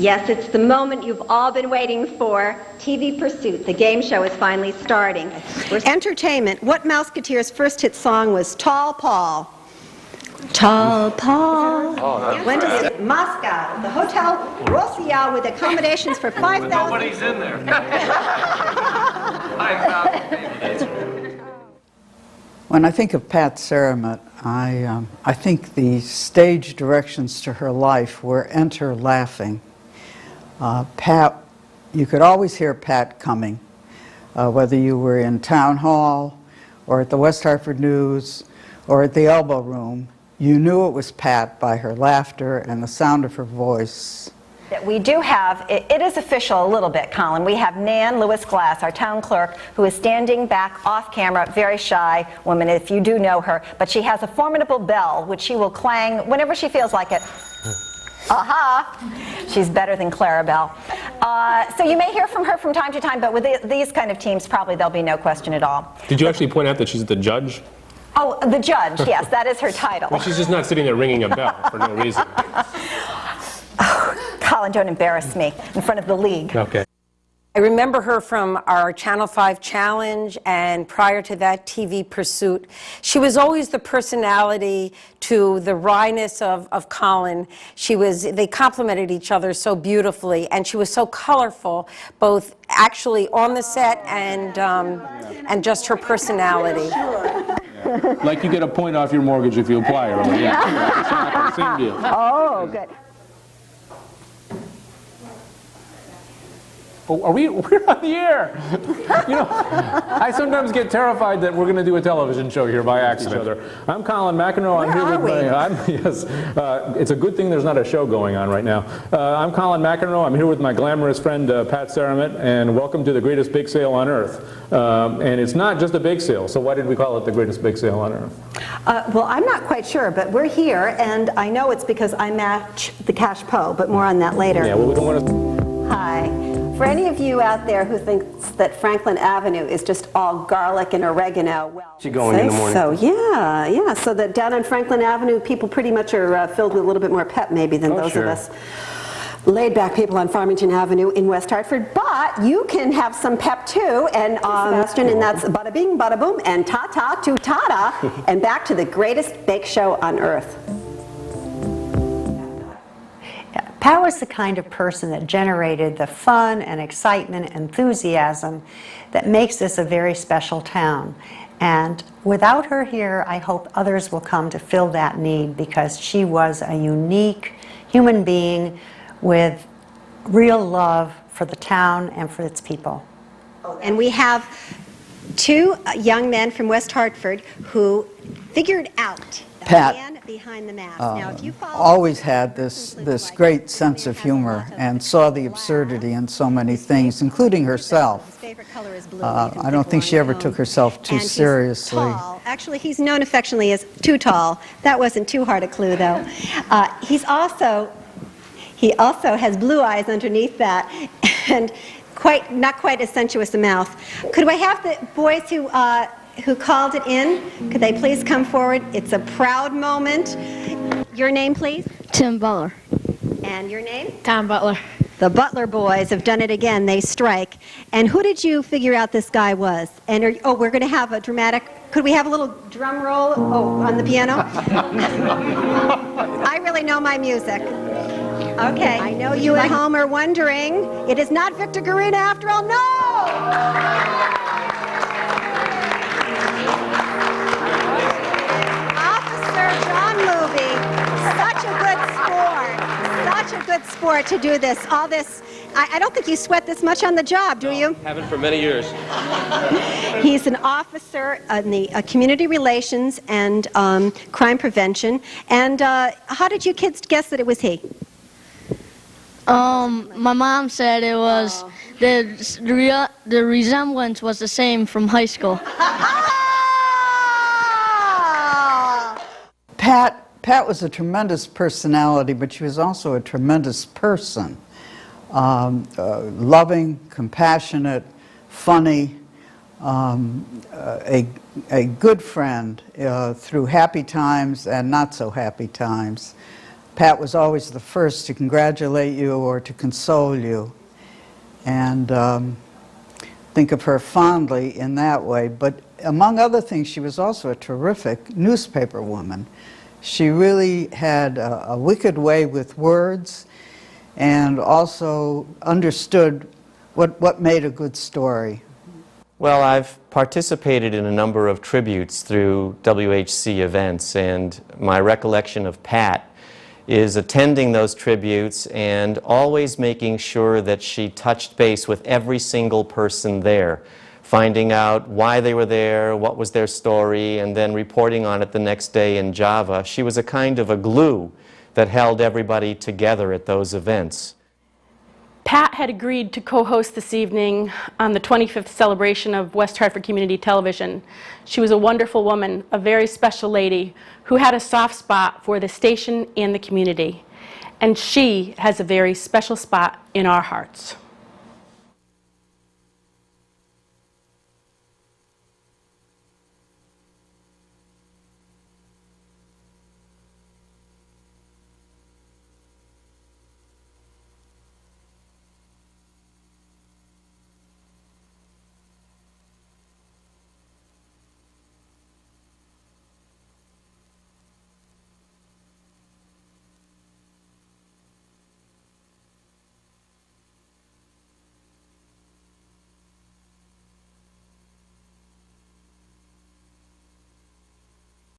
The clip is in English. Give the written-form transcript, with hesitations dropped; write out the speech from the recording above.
Yes, it's the moment you've all been waiting for. TV Pursuit, the game show, is finally starting. Entertainment. What Mouseketeers' first hit song was Tall Paul? Tall Paul. Oh, when does it? Moscow, the Hotel Rossiya with accommodations for 5,000. Nobody's in there. 5,000. When I think of Pat Seremet, I think the stage directions to her life were enter laughing. Pat, you could always hear Pat coming, whether you were in Town Hall or at the West Hartford News or at the Elbow Room. You knew it was Pat by her laughter and the sound of her voice. We do have, it is official a little bit, Colin. We have Nan Lewis-Glass, our town clerk, who is standing back off camera, very shy woman, if you do know her, but she has a formidable bell, which she will clang whenever she feels like it. Aha! She's better than Clarabelle. So you may hear from her from time to time, but with these kind of teams, probably there'll be no question at all. Did you actually point out that she's the judge? Oh, the judge, yes, that is her title. Well, she's just not sitting there ringing a bell for no reason. Oh, Colin, don't embarrass me in front of the league. Okay. I remember her from our Channel 5 Challenge, and prior to that, TV Pursuit. She was always the personality to the wryness of Colin. They complemented each other so beautifully, and she was so colorful, both actually on the set and just her personality. Like you get a point off your mortgage if you apply early. Yeah. Same deal. Oh, good. Oh, we're on the air. You know, I sometimes get terrified that we're going to do a television show here by accident. I'm Colin McEnroe. I'm here with yes, it's a good thing there's not a show going on right now. I'm Colin McEnroe. I'm here with my glamorous friend Pat Seremet, and welcome to the greatest bake sale on earth. And it's not just a bake sale, so why did we call it the greatest bake sale on earth? Well, I'm not quite sure, but we're here, and I know it's because I match the cash po, but more on that later. Yeah, well, we don't want to... Hi. For any of you out there who thinks that Franklin Avenue is just all garlic and oregano, well, She going in the morning. So yeah. So that down on Franklin Avenue, people pretty much are filled with a little bit more pep maybe than those of us laid-back people on Farmington Avenue in West Hartford. But you can have some pep too, and Sebastian, and that's bada bing, bada boom, and ta-ta to ta-da, and back to the greatest bake show on earth. Pat was the kind of person that generated the fun and excitement and enthusiasm that makes this a very special town. And without her here, I hope others will come to fill that need, because she was a unique human being with real love for the town and for its people. And we have two young men from West Hartford who figured out Pat man behind the mask. Now, if you follow always had this great sense of humor and saw the absurdity in so many things, including herself. I don't think she ever took herself too seriously. Tall. Actually, he's known affectionately as Too Tall. That wasn't too hard a clue, though. He also has blue eyes underneath that, and not quite as sensuous a mouth. Could I have the boys who called it in, could they please come forward? It's a proud moment. Your name, please? Tim Butler. And your name? Tom Butler. The Butler boys have done it again. They strike. And who did you figure out this guy was? And we're going to have a dramatic, could we have a little drum roll on the piano? I really know my music. Okay. I know you at home are wondering, it is not Victor Garina after all. No! Such a good sport to do this. All this, I don't think you sweat this much on the job, do you? Haven't for many years. He's an officer in the community relations and crime prevention. And how did you kids guess that it was he? My mom said it was the resemblance was the same from high school. Pat was a tremendous personality, but she was also a tremendous person. Loving, compassionate, funny, a good friend through happy times and not so happy times. Pat was always the first to congratulate you or to console you, and think of her fondly in that way. But among other things, she was also a terrific newspaper woman. She really had a wicked way with words and also understood what made a good story. Well, I've participated in a number of tributes through WHC events, and my recollection of Pat is attending those tributes and always making sure that she touched base with every single person there, finding out why they were there, what was their story, and then reporting on it the next day in Java. She was a kind of a glue that held everybody together at those events. Pat had agreed to co-host this evening on the 25th celebration of West Hartford Community Television. She was a wonderful woman, a very special lady who had a soft spot for the station and the community. And she has a very special spot in our hearts.